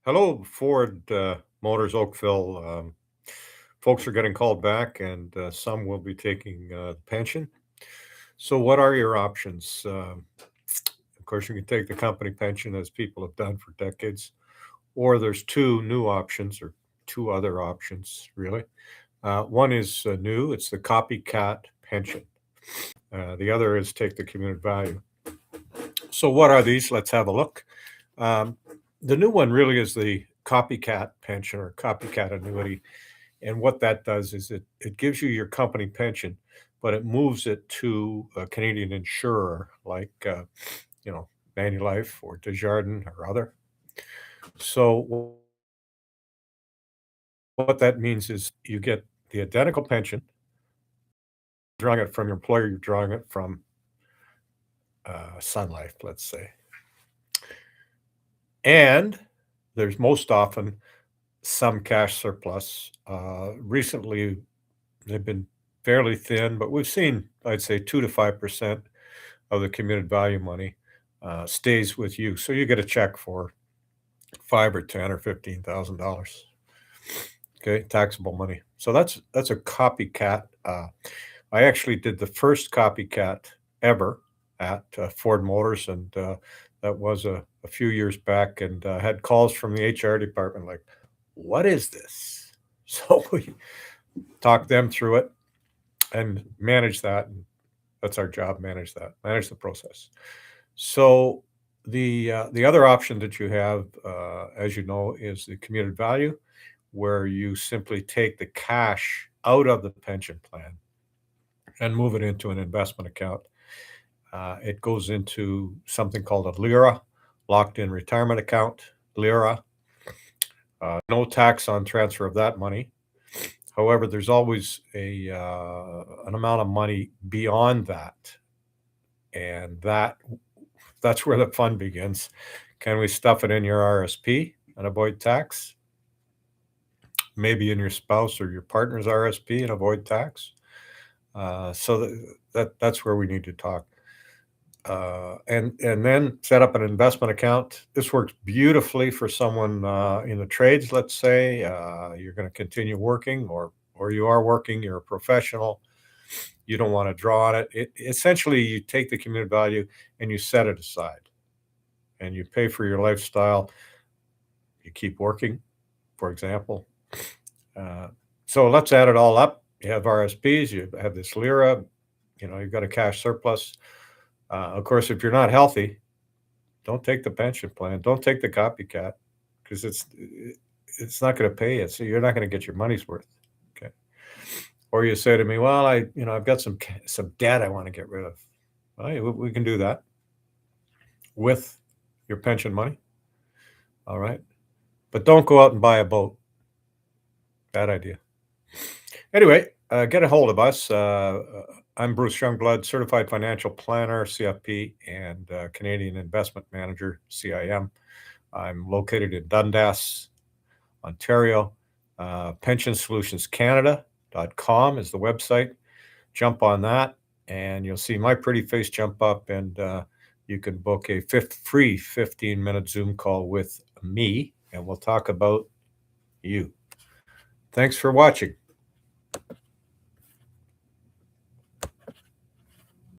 Hello, Ford Motors Oakville. Folks are getting called back, and some will be taking the pension. So, what are your options? Of course, you can take the company pension, as people have done for decades, or there's two new options, or two other options, really. One is new, it's the Copycat pension. The other is take the commuted value. So, what are these? Let's have a look. Um, the new one really is the Copycat pension or Copycat annuity. And what that does is it gives you your company pension, but it moves it to a Canadian insurer like, Manulife or Desjardins or other. So what that means is you get the identical pension, drawing it from your employer, you're drawing it from Sun Life, let's say. And there's most often some cash surplus. Recently, they've been fairly thin, but we've seen, I'd say, 2 to 5% of the commuted value money stays with you. So you get a check for 5 or 10 or $15,000. Okay, taxable money. So that's a copycat. I actually did the first copycat ever at Ford Motors, and that was a few years back, and had calls from the HR department like, "What is this?" So we talked them through it and manage that. And that's our job, manage the process. So the other option that you have, as you know, is the commuted value, where you simply take the cash out of the pension plan and move it into an investment account. It goes into something called a LIRA, locked-in retirement account. LIRA, no tax on transfer of that money. However, there's always an amount of money beyond that, and that's where the fun begins. Can we stuff it in your RSP and avoid tax? Maybe in your spouse or your partner's RSP and avoid tax? So that's where we need to talk. And then set up an investment account. This works beautifully for someone in the trades. Let's say you're going to continue working, or you are working. You're a professional. You don't want to draw on it. Essentially, you take the commuted value and you set it aside, and you pay for your lifestyle. You keep working, for example. Uh, so let's add it all up. You have RSPs. You have this LIRA. You've got a cash surplus. Of course, if you're not healthy, don't take the pension plan. Don't take the copycat, because it's not going to pay you. So you're not going to get your money's worth. Okay. Or you say to me, "Well, I've got some debt I want to get rid of." Well, we can do that with your pension money. All right. But don't go out and buy a boat. Bad idea. Anyway, get a hold of us. I'm Bruce Youngblood, Certified Financial Planner, CFP, and Canadian Investment Manager, CIM. I'm located in Dundas, Ontario. PensionSolutionsCanada.com is the website. Jump on that, and you'll see my pretty face jump up, and you can book a free 15-minute Zoom call with me, and we'll talk about you. Thanks for watching.